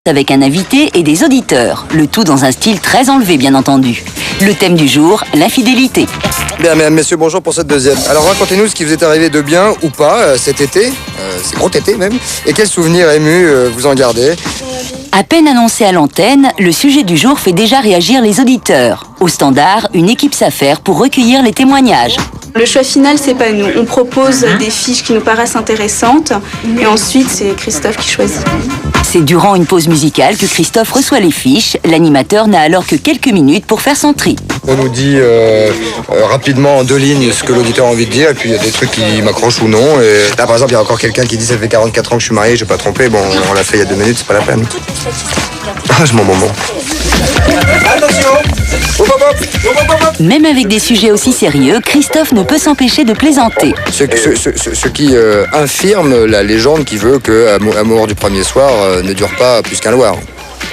avec un invité et des auditeurs, le tout dans un style très enlevé bien entendu. Le thème du jour, l'infidélité. Bien, mesdames, messieurs, bonjour pour cette deuxième. Alors racontez-nous ce qui vous est arrivé de bien ou pas cet été, c'est gros été même, et quels souvenirs émus vous en gardez. À peine annoncé à l'antenne, le sujet du jour fait déjà réagir les auditeurs. Au standard, une équipe s'affaire pour recueillir les témoignages. Le choix final, c'est pas nous. On propose des fiches qui nous paraissent intéressantes et ensuite c'est Christophe qui choisit. C'est durant une pause musicale que Christophe reçoit les fiches. L'animateur n'a alors que quelques minutes pour faire son tri. On nous dit rapidement en 2 lignes ce que l'auditeur a envie de dire, et puis il y a des trucs qui m'accrochent ou non. Et là par exemple, il y a encore quelqu'un qui dit ça fait 44 ans que je suis marié, j'ai pas trompé. Bon, on l'a fait il y a 2 minutes, c'est pas la peine. Ah, je m'en bon. Attention! Même avec des sujets aussi sérieux, Christophe ne peut s'empêcher de plaisanter. Ce qui infirme la légende qui veut que Amour du premier soir ne dure pas plus qu'un loir.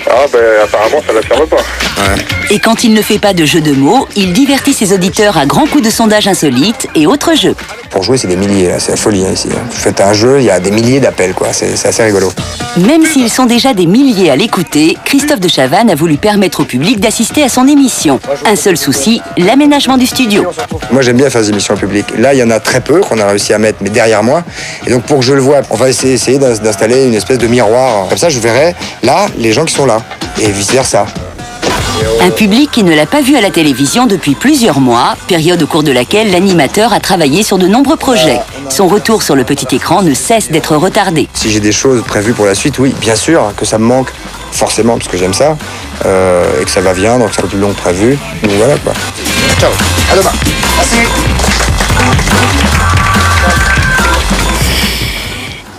Ah ben apparemment ça l'affirme pas. Ouais. Et quand il ne fait pas de jeu de mots, il divertit ses auditeurs à grands coups de sondages insolites et autres jeux. Pour jouer, c'est des milliers, là. C'est la folie ici. Vous faites un jeu, il y a des milliers d'appels, quoi. C'est assez rigolo. Même s'ils sont déjà des milliers à l'écouter, Christophe de Chavannes a voulu permettre au public d'assister à son émission. Un seul souci, l'aménagement du studio. Moi, j'aime bien faire des émissions publiques. Là, il y en a très peu qu'on a réussi à mettre, mais derrière moi. Et donc, pour que je le voie, on va essayer d'installer une espèce de miroir. Comme ça, je verrai, là, les gens qui sont là. Et vice-versa. Un public qui ne l'a pas vu à la télévision depuis plusieurs mois, période au cours de laquelle l'animateur a travaillé sur de nombreux projets. Son retour sur le petit écran ne cesse d'être retardé. Si j'ai des choses prévues pour la suite, oui, bien sûr que ça me manque, forcément, parce que j'aime ça, et que ça va bien, donc c'est un peu plus long que prévu. Donc voilà, quoi. Ciao, à demain. Merci.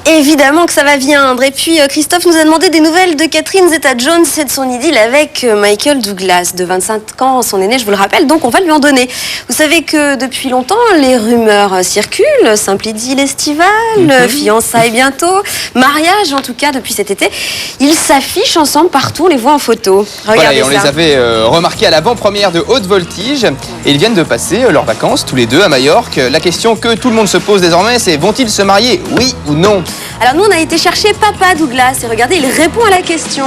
Évidemment que ça va viendre. Et puis Christophe nous a demandé des nouvelles de Catherine Zeta-Jones et de son idylle avec Michael Douglas, de 25 ans, son aîné, je vous le rappelle, donc on va lui en donner. Vous savez que depuis longtemps, les rumeurs circulent, simple idylle estivale, fiançailles bientôt, mariage en tout cas depuis cet été. Ils s'affichent ensemble partout, on les voit en photo. Regardez voilà, et on ça. les avait remarqués à l'avant-première de Haute Voltige et ils viennent de passer leurs vacances tous les deux à Majorque. La question que tout le monde se pose désormais, c'est vont-ils se marier, oui ou non? Alors nous on a été chercher Papa Douglas et regardez, il répond à la question.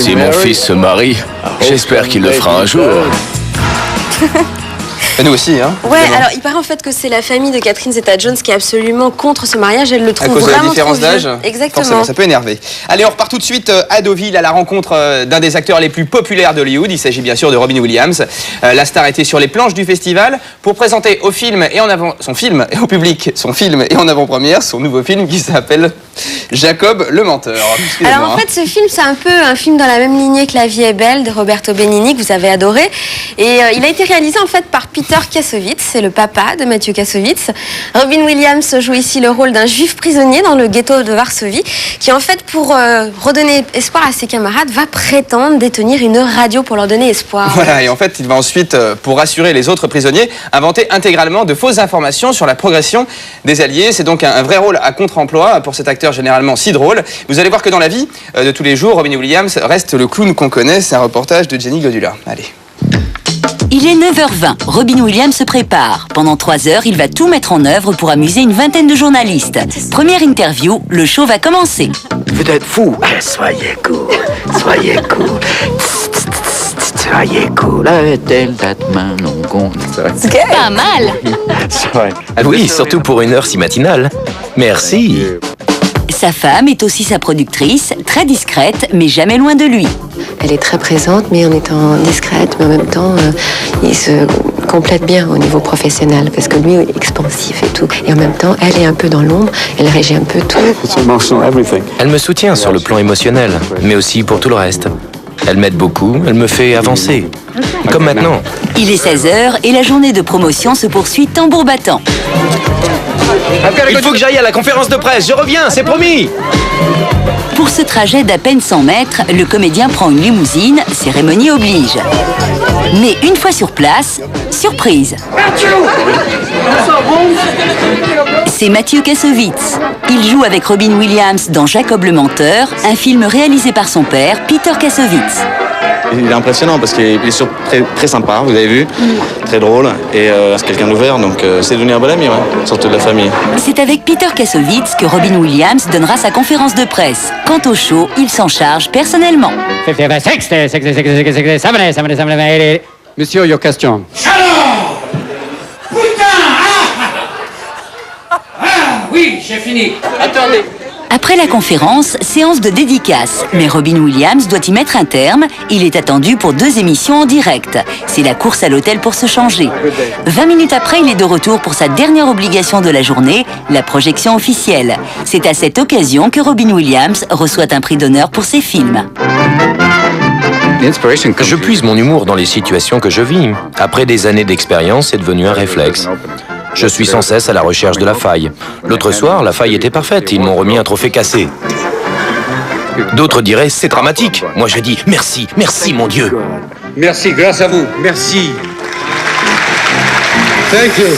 Si mon fils se marie, j'espère qu'il le fera un jour. Et nous aussi, hein. Ouais, alors il paraît en fait que c'est la famille de Catherine Zeta-Jones qui est absolument contre ce mariage. Elle le À trouve cause de la vraiment différence trop vieux. d'âge, Exactement. forcément, ça peut énerver. Allez, on repart tout de suite à Deauville à la rencontre d'un des acteurs les plus populaires d'Hollywood. Il s'agit bien sûr de Robin Williams. La star était sur les planches du festival pour présenter au film et en avant son film et au public son film et en avant-première son nouveau film qui s'appelle Jacob le menteur. Alors en fait, ce film, c'est un peu un film dans la même lignée que La vie est belle de Roberto Benigni que vous avez adoré. Et il a été réalisé en fait par Peter Kassovitz, c'est le papa de Mathieu Kassovitz. Robin Williams joue ici le rôle d'un juif prisonnier dans le ghetto de Varsovie, qui en fait, pour redonner espoir à ses camarades, va prétendre détenir une radio pour leur donner espoir. Voilà, et en fait, il va ensuite, pour rassurer les autres prisonniers, inventer intégralement de fausses informations sur la progression des Alliés. C'est donc un vrai rôle à contre-emploi pour cet acteur généralement si drôle. Vous allez voir que dans la vie de tous les jours, Robin Williams reste le clown qu'on connaît. C'est un reportage de Jenny Godula. Allez. Il est 9h20, Robin Williams se prépare. Pendant 3 heures, il va tout mettre en œuvre pour amuser une vingtaine de journalistes. Première interview, le show va commencer. Vous êtes fou. Soyez cool, soyez cool. Soyez cool. Pas mal. Oui, surtout pour une heure si matinale. Merci. Sa femme est aussi sa productrice, très discrète, mais jamais loin de lui. Elle est très présente, mais en étant discrète, mais en même temps, il se complète bien au niveau professionnel, parce que lui est expansif et tout. Et en même temps, elle est un peu dans l'ombre, elle régit un peu tout. Elle me soutient sur le plan émotionnel, mais aussi pour tout le reste. Elle m'aide beaucoup, elle me fait avancer. Comme maintenant. Il est 16h et la journée de promotion se poursuit tambour battant. Il faut que j'aille à la conférence de presse, je reviens, c'est promis. Pour ce trajet d'à peine 100 mètres, le comédien prend une limousine, cérémonie oblige. Mais une fois sur place, surprise. C'est Mathieu Kassovitz. Il joue avec Robin Williams dans Jacob le menteur, un film réalisé par son père, Peter Kassovitz. Il est impressionnant parce qu'il est très, très sympa, vous avez vu, très drôle et c'est quelqu'un d'ouvert, donc c'est devenu un bon ami, ouais, surtout de la famille. C'est avec Peter Kassovitz que Robin Williams donnera sa conférence de presse. Quant au show, il s'en charge personnellement. Monsieur, your question. Alors, putain, oui, j'ai fini. Attendez. Après la conférence, séance de dédicace. Mais Robin Williams doit y mettre un terme. Il est attendu pour 2 émissions en direct. C'est la course à l'hôtel pour se changer. 20 minutes après, il est de retour pour sa dernière obligation de la journée, la projection officielle. C'est à cette occasion que Robin Williams reçoit un prix d'honneur pour ses films. Je puise mon humour dans les situations que je vis. Après des années d'expérience, c'est devenu un réflexe. Je suis sans cesse à la recherche de la faille. L'autre soir, la faille était parfaite. Ils m'ont remis un trophée cassé. D'autres diraient, c'est dramatique. Moi, je dis, merci, merci, mon Dieu. Merci, grâce à vous. Merci. Thank you.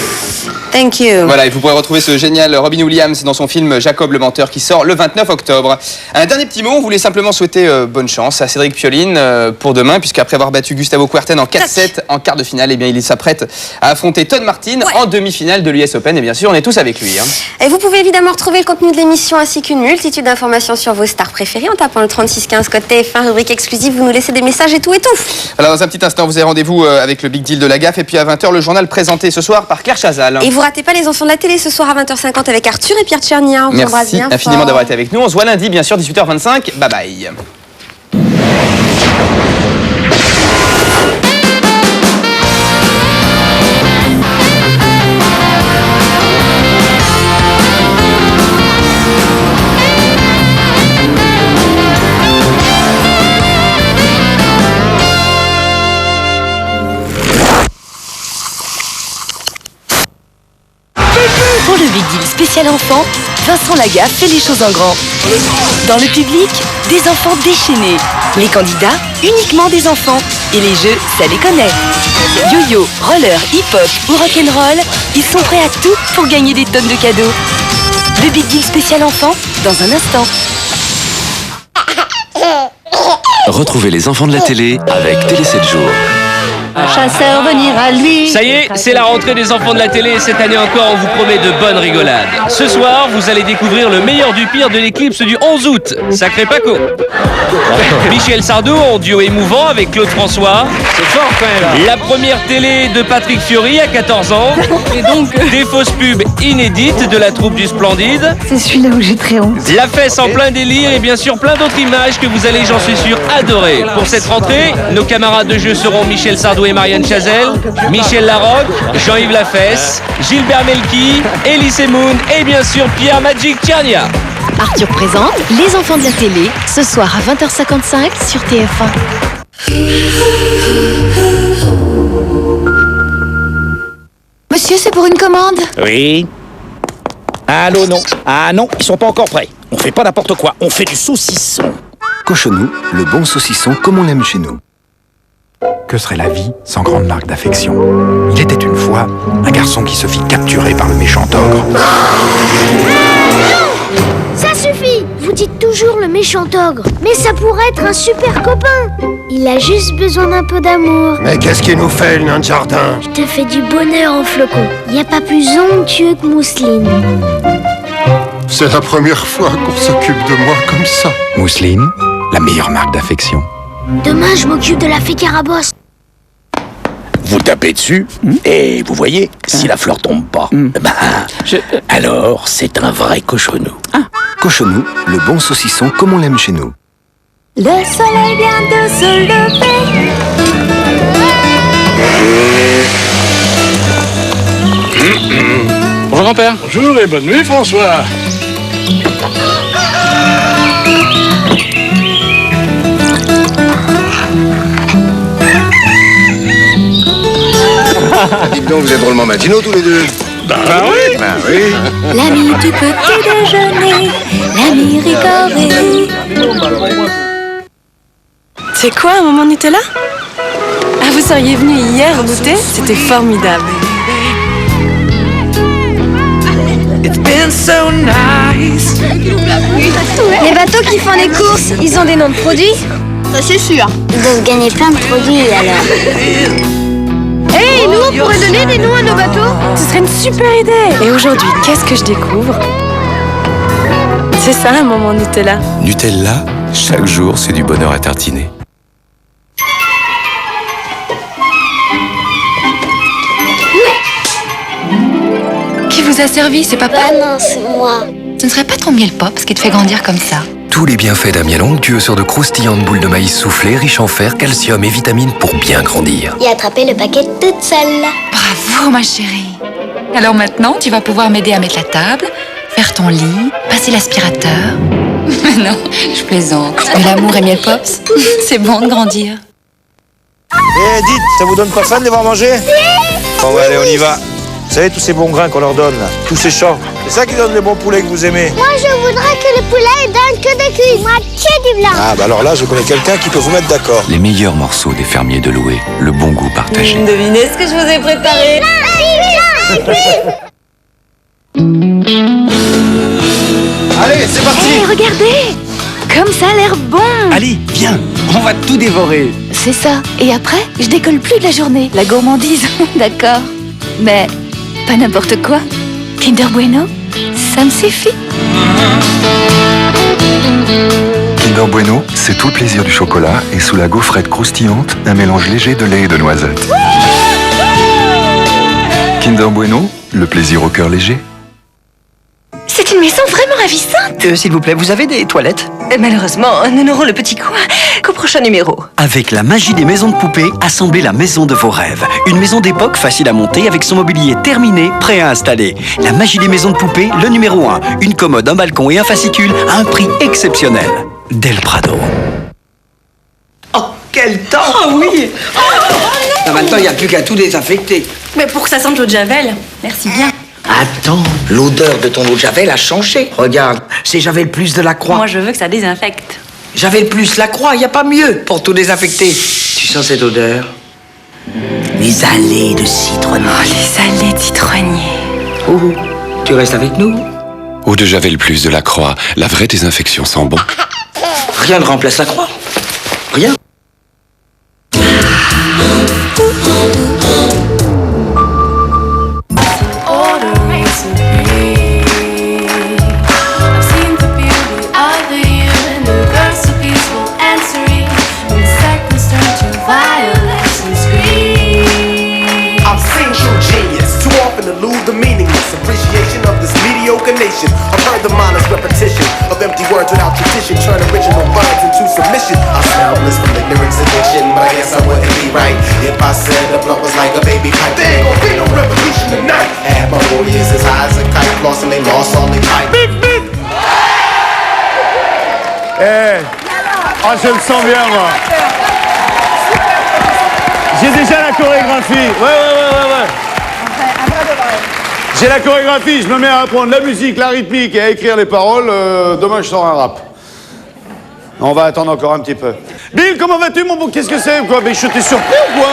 Thank you. Voilà, et vous pourrez retrouver ce génial Robin Williams dans son film Jacob le menteur qui sort le 29 octobre. Un dernier petit mot, on voulait simplement souhaiter bonne chance à Cédric Pioline pour demain, puisqu'après avoir battu Gustavo Kuerten en 4-7 en quart de finale, eh bien, il s'apprête à affronter Todd Martin en demi-finale de l'US Open. Et bien sûr, on est tous avec lui. Et vous pouvez évidemment retrouver le contenu de l'émission ainsi qu'une multitude d'informations sur vos stars préférées en tapant le 3615 code TF1, rubrique exclusive, vous nous laissez des messages et tout et tout. Alors dans un petit instant, vous avez rendez-vous avec le Big Deal de la gaffe, et puis à 20h, le journal présenté ce soir par Claire Chazal. Et vous ratez pas les enfants de la télé ce soir à 20h50 avec Arthur et Pierre Tchernia. On vous embrasse Merci bien infiniment fort. d'avoir été avec nous. On se voit lundi, bien sûr, 18h25. Bye bye. Pour le Big Deal spécial enfant, Vincent Lagaffe fait les choses en grand. Dans le public, des enfants déchaînés. Les candidats, uniquement des enfants. Et les jeux, ça les connaît. Yo-yo, roller, hip-hop ou rock'n'roll, ils sont prêts à tout pour gagner des tonnes de cadeaux. Le Big Deal spécial enfant, dans un instant. Retrouvez les enfants de la télé avec Télé 7 jours. Un chasseur venir à lui. Ça y est, c'est la rentrée des enfants de la télé et cette année encore, on vous promet de bonnes rigolades. Ce soir, vous allez découvrir le meilleur du pire de l'éclipse du 11 août. Sacré Paco. Michel Sardou en duo émouvant avec Claude François. C'est fort quand même. La première télé de Patrick Fiori à 14 ans. Et donc, Des fausses pubs inédites de la troupe du Splendide. c'est celui-là où j'ai très honte. La fesse en plein délire et bien sûr plein d'autres images que vous allez, j'en suis sûr, adorer. Pour cette rentrée, nos camarades de jeu seront Michel Sardou et Marianne Chazelle, Michel Larocque, Jean-Yves Lafesse, Gilbert Melki, Elie Moon et bien sûr Pierre Magic Tchernia. Arthur présente Les enfants de la télé, ce soir à 20h55 sur TF1. Monsieur, c'est pour une commande? Oui. Allô, non. Ah non, ils sont pas encore prêts. On fait pas n'importe quoi, on fait du saucisson. Cochonou, le bon saucisson comme on l'aime chez nous. Que serait la vie sans grande marque d'affection? Il était une fois un garçon qui se fit capturer par le méchant ogre. Ça suffit! Vous dites toujours le méchant ogre, mais ça pourrait être un super copain. Il a juste besoin d'un peu d'amour. Mais qu'est-ce qu'il nous fait, le nain de jardin? Je te fais du bonheur en flocon. Y a pas plus onctueux que Mousseline. C'est la première fois qu'on s'occupe de moi comme ça. Mousseline, la meilleure marque d'affection. Demain, je m'occupe de la fée Carabosse. Vous tapez dessus et vous voyez, si la fleur tombe pas, alors c'est un vrai cochonou. Cochonou, le bon saucisson comme on l'aime chez nous. Le soleil vient de se lever. Bonjour grand-père. Bonjour et bonne nuit François. Dites donc, vous êtes drôlement matinaux tous les deux. Bah oui. Bah oui. L'ami du petit déjeuner, l'ami Ricoré. C'est quoi, un moment Nutella? Ah, vous seriez venu hier goûter? C'était formidable. Les bateaux qui font les courses, ils ont des noms de produits? ça c'est sûr. Ils doivent gagner plein de produits alors. Hey, nous on pourrait donner des noms à nos bateaux. Ce serait une super idée. Et aujourd'hui, qu'est-ce que je découvre? C'est ça un moment Nutella. Nutella, chaque jour c'est du bonheur à tartiner. Qui vous a servi? C'est papa? Ah non, c'est moi. Ce ne serait pas ton miel pop ce qui te fait grandir comme ça? Tous les bienfaits d'un miel onctueux sur de croustillantes boules de maïs soufflées, riches en fer, calcium et vitamines pour bien grandir. J'ai attrapé le paquet toute seule. Bravo ma chérie. Alors maintenant, tu vas pouvoir m'aider à mettre la table, faire ton lit, passer l'aspirateur. Non, je plaisante. Mais l'amour et miel pops, c'est bon de grandir. Eh, dites, ça vous donne pas faim de les voir manger? Bon, ouais, allez, on y va. Vous savez, tous ces bons grains qu'on leur donne, là, tous ces champs, c'est ça qui donne les bons poulets que vous aimez? Moi, je voudrais que les poulets donnent que des cuisses. Moi, que du blanc. Ah, bah alors là, je connais quelqu'un qui peut vous mettre d'accord. Les meilleurs morceaux des fermiers de Loué, le bon goût partagé. Devinez ce que je vous ai préparé. Allez, c'est parti. Hey, regardez. Comme ça a l'air bon. Allez, viens, on va tout dévorer. C'est ça. Et après, je décolle plus de la journée. La gourmandise, d'accord. Mais pas n'importe quoi. Kinder Bueno, ça me suffit. Kinder Bueno, c'est tout le plaisir du chocolat et sous la gaufrette croustillante, un mélange léger de lait et de noisettes. Kinder Bueno, le plaisir au cœur léger. C'est une maison vraiment ravissante. S'il vous plaît, vous avez des toilettes? Malheureusement, nous n'aurons le petit coin qu'au prochain numéro. Avec la magie des maisons de poupées, assemblez la maison de vos rêves. Une maison d'époque facile à monter avec son mobilier terminé, prêt à installer. La magie des maisons de poupées, le numéro 1. Une commode, un balcon et un fascicule à un prix exceptionnel. Del Prado. Oh, quel temps! Oh oui. Maintenant, il n'y a plus qu'à tout désinfecter. Mais pour que ça sente l'eau de Javel, merci bien. Attends, l'odeur de ton eau de Javel a changé. Regarde, c'est Javel Plus de la Croix. Moi, je veux que ça désinfecte. Javel Plus la Croix, il n'y a pas mieux pour tout désinfecter. Tu sens cette odeur? Les allées de citronnier. Oh, les allées de citronnier. Oh, tu restes avec nous? Eau de Javel Plus de la Croix, la vraie désinfection sent bon. Rien ne remplace la Croix. Rien. Nation. I've heard the mindless repetition of empty words without tradition, turn original words into submission. I sound bliss from ignorance addiction, but I guess I wouldn't be right if I said the blunt was like a baby pipe. There ain't gon' be no revolution tonight. Had my warriors as high as a kite, lost and they lost all they pipe. Bip, bip. Je le sens bien, moi. J'ai déjà la chorégraphie. Ouais. J'ai la chorégraphie, je me mets à apprendre la musique, la rythmique et à écrire les paroles. Demain, je sors un rap. On va attendre encore un petit peu. Bill, comment vas-tu, mon bon? Qu'est-ce que c'est, quoi? Mais je t'ai surpris ou quoi?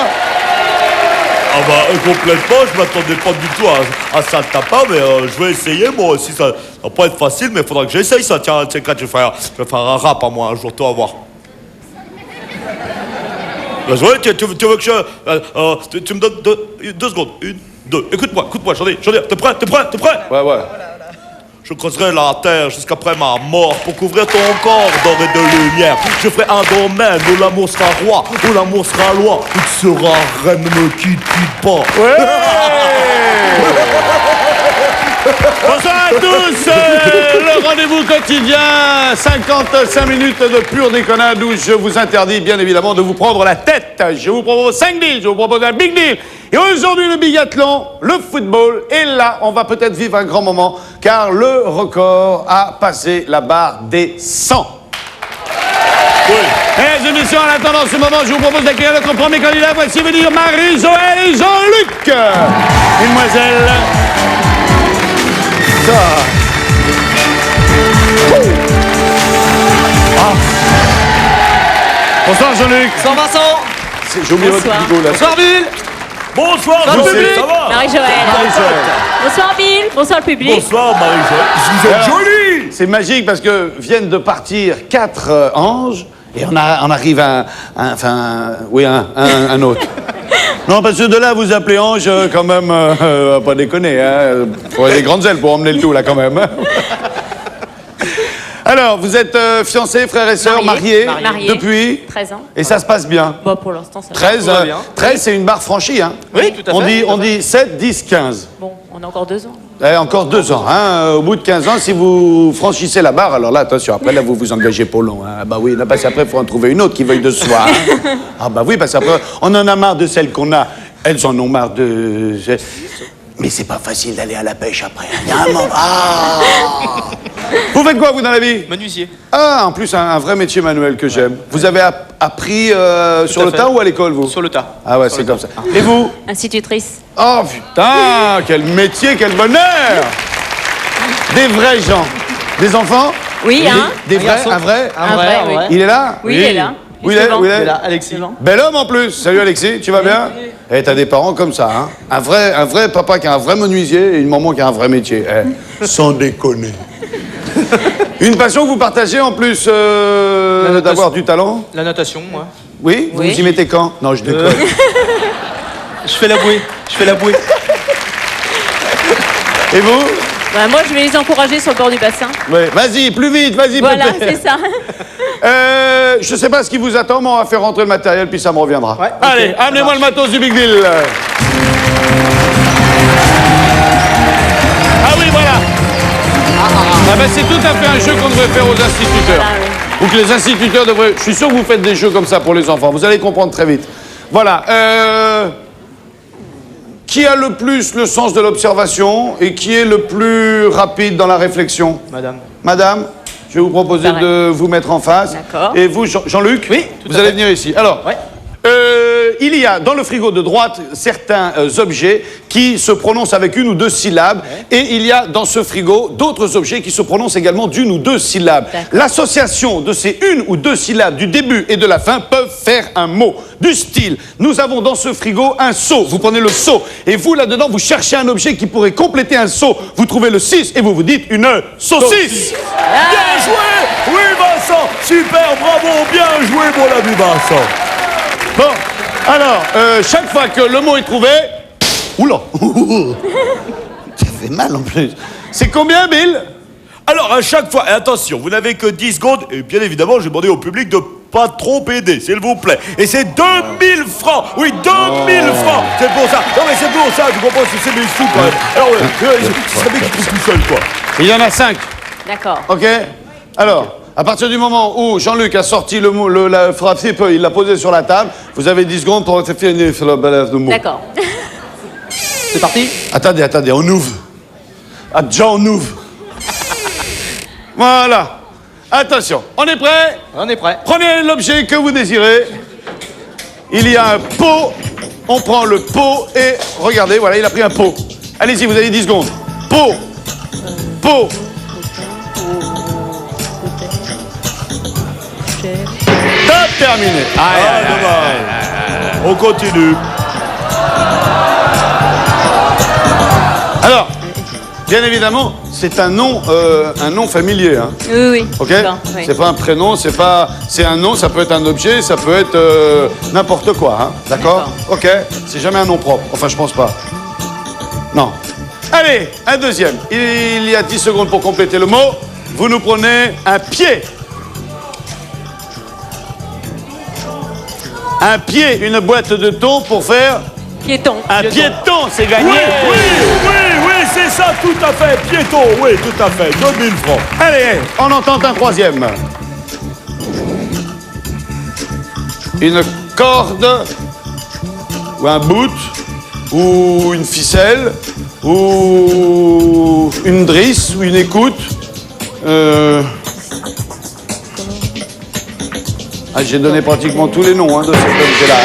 Ah bah, complètement, je m'attendais pas du tout à ça de ta part, mais je vais essayer, moi aussi, ça va pas être facile, mais il faudra que j'essaye ça. Tiens, tu sais quoi, je vais faire un rap à moi un jour, tu vas voir. Tu veux que je... tu me donnes deux secondes. Une, deux. Écoute-moi, j'en ai. T'es prêt? Ouais. Je creuserai la terre jusqu'après ma mort pour couvrir ton corps d'or et de lumière. Je ferai un domaine où l'amour sera roi, où l'amour sera loi, où tu seras reine, ne me quitte pas. Ouais. Bonsoir à tous, le rendez-vous quotidien, 55 minutes de pure déconnade où je vous interdis bien évidemment de vous prendre la tête. Je vous propose 5 deals, je vous propose un big deal. Et aujourd'hui le biathlon, le football, et là on va peut-être vivre un grand moment car le record a passé la barre des 100. Oui. Mesdames et messieurs, en attendant ce moment, je vous propose d'accueillir notre premier candidat. Voici venir Marie-Joëlle et Jean-Luc. Mesdemoiselles. Bonsoir Jean-Luc. Bonsoir Vincent. J'ai oublié votre micro là. Bonsoir Bill. Bonsoir le public. Ça va? Marie-Joëlle. Bonsoir Bill. Bonsoir le public. Bonsoir Marie-Joëlle. Vous êtes jolie. C'est magique parce que viennent de partir 4 anges Et on arrive à un autre. Non, parce que de là, vous appelez Ange, quand même, pas déconner, hein. Faut avoir des grandes ailes pour emmener le tout, là, quand même. Alors, vous êtes fiancés, frères et sœurs, mariés depuis 13 ans. Et ça se passe bien? Bon, pour l'instant, ça 13, va bien. 13 c'est une barre franchie, hein? Oui, tout à fait. On dit 7, 10, 15. Bon, on a encore 2 ans. Encore 2 ans, hein. Au bout de 15 ans, si vous franchissez la barre, alors là, attention, après, là, vous vous engagez pour long. Hein. Bah oui, là, parce qu'après, il faut en trouver une autre qui veuille de soi. Hein. Ah bah oui, parce qu'après, on en a marre de celles qu'on a. Elles en ont marre de... Mais c'est pas facile d'aller à la pêche après. Il y a un moment... Ah. Vous faites quoi, vous, dans la vie? Menuisier. Ah, en plus, un vrai métier manuel que j'aime. Vous avez appris sur le tas ou à l'école, vous? Sur le tas. Ah ouais, c'est comme ça. Et vous? Institutrice. Oh putain, quel métier, quel bonheur! Des vrais gens. Des enfants? Oui, hein? Des vrais, un vrai? Un vrai, oui. Il est là? Oui, il est là. Où il est? Où il est? là, Alexis. Bel homme en plus. Salut Alexis, tu vas bien? Eh, t'as des parents comme ça, hein? Un vrai papa qui a un vrai menuisier et une maman qui a un vrai métier. Eh, sans déconner. Une passion que vous partagez en plus d'avoir du talent? La natation, moi. Oui? Vous vous y mettez quand? Non, je déconne. Je fais la bouée. Et vous? Bah, moi, je vais les encourager sur le bord du bassin. Ouais. Vas-y, plus vite, vas-y. Voilà, Pépé. c'est ça. Je sais pas ce qui vous attend, mais on va faire rentrer le matériel, puis ça me reviendra. Ouais, allez, okay, amenez-moi le matos du Big Deal. Ah oui, voilà. Ah ben, c'est tout à fait un jeu qu'on devrait faire aux instituteurs. Ou que les instituteurs devraient... Je suis sûr que vous faites des jeux comme ça pour les enfants. Vous allez comprendre très vite. Voilà. Qui a le plus le sens de l'observation et qui est le plus rapide dans la réflexion? Madame. Madame, je vais vous proposer de vous mettre en face. D'accord. Et vous, Jean-Luc, oui, vous allez venir ici. Alors, il y a dans le frigo de droite certains objets qui se prononcent avec une ou deux syllabes. Et il y a dans ce frigo d'autres objets qui se prononcent également d'une ou deux syllabes. L'association de ces une ou deux syllabes du début et de la fin peuvent faire un mot. Du style, nous avons dans ce frigo un seau. Vous prenez le seau et vous, là-dedans, vous cherchez un objet qui pourrait compléter un seau. Vous trouvez le 6 et vous vous dites une saucisse. Bien joué! Oui, Vincent! Super, bravo! Bien joué, mon ami Vincent! Bon, alors, chaque fois que le mot est trouvé... Oula! Ça fait mal en plus. C'est combien, Bill? Alors, à chaque fois, et attention, vous n'avez que 10 secondes, et bien évidemment, j'ai demandé au public de pas trop aider, s'il vous plaît. Et c'est 2000 francs! Oui, 2000 francs! C'est pour ça! Non, mais c'est pour ça, tu comprends, c'est mes sous, quand même. Alors, ce serait bien qu'il trouve tout seul, quoi. Il y en a 5. D'accord. OK? Alors, à partir du moment où Jean-Luc a sorti le mot, il l'a posé sur la table, vous avez 10 secondes pour finir le mot. D'accord. C'est parti? Attendez, on ouvre. Ah, déjà, on ouvre. Voilà. Attention, on est prêt? On est prêt. Prenez l'objet que vous désirez. Il y a un pot. On prend le pot et... Regardez, voilà, il a pris un pot. Allez-y, vous avez 10 secondes. Pot. Pot. Top, terminé. On continue. Alors, bien évidemment, c'est un nom familier. Hein. Oui, oui. Ok. Oui. C'est pas un prénom, c'est un nom. Ça peut être un objet, ça peut être n'importe quoi. Hein. D'accord. Ok. C'est jamais un nom propre. Enfin, je pense pas. Non. Allez, un deuxième. Il y a 10 secondes pour compléter le mot. Vous nous prenez un pied. Un pied, une boîte de thon pour faire... Piéton. Un piéton, c'est gagné. Oui, c'est ça, tout à fait. Piéton, oui, tout à fait. 2000 francs. Allez, on entend un troisième. Une corde, ou un bout, ou une ficelle, ou une drisse, ou une écoute. J'ai donné pratiquement tous les noms de cet objet-là.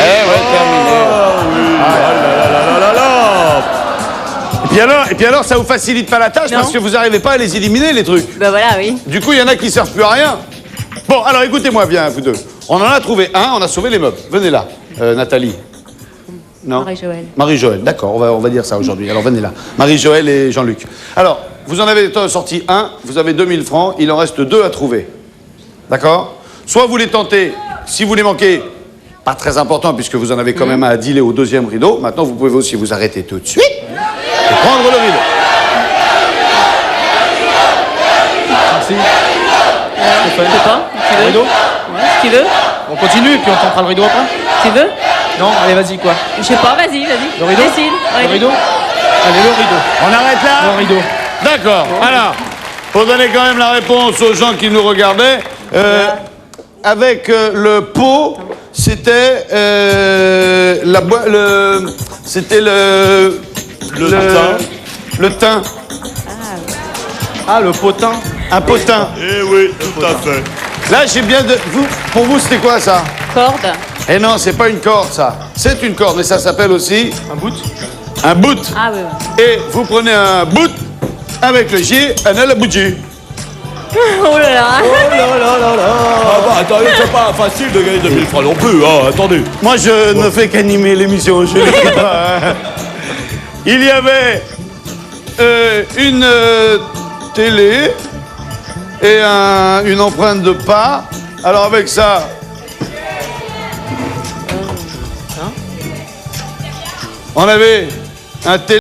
Terminé. Et puis alors, ça vous facilite pas la tâche parce que vous n'arrivez pas à les éliminer, les trucs. Ben voilà, oui. Du coup, il y en a qui servent plus à rien. Bon, alors écoutez-moi bien, vous deux. On en a trouvé un, on a sauvé les meubles. Venez là, Nathalie. Non. Marie-Joëlle. Marie-Joëlle, d'accord, on va dire ça aujourd'hui. Alors venez là. Marie-Joëlle et Jean-Luc. Alors, vous en avez sorti un, vous avez 2000 francs, il en reste 2 à trouver. D'accord? Soit vous les tentez, si vous les manquez, pas très important puisque vous en avez quand même un à dealer au deuxième rideau. Maintenant, vous pouvez aussi vous arrêter tout de suite et prendre le rideau. Merci. Je sais pas. Tu veux? Rideau. Ouais, si tu veux. On continue et puis on tentera le rideau après. Tu veux? Non, allez, vas-y, quoi. Je sais pas, vas-y. Le rideau. Décide. Le rideau. Allez, le rideau. On arrête là? Le rideau. D'accord. Alors, pour donner quand même la réponse aux gens qui nous regardaient, avec le pot, c'était c'était le thym. Le thym. Ah, le potin. Un potin. Eh oui, tout à fait. Là, j'ai bien de... Pour vous, c'était quoi, ça? Corde. Eh non, c'est pas une corde, ça. C'est une corde, mais ça s'appelle aussi... Un bout. Un bout. Ah oui. Et vous prenez un bout avec le J, un à la bougie. Oh là là. Oh là là là là. Ah bah attendez, c'est pas facile de gagner 2000 francs non plus, hein, attendez. Moi, je ne fais qu'animer l'émission, je ne fais pas. Hein. Il y avait une télé et une empreinte de pas. Alors avec ça... On avait un télé...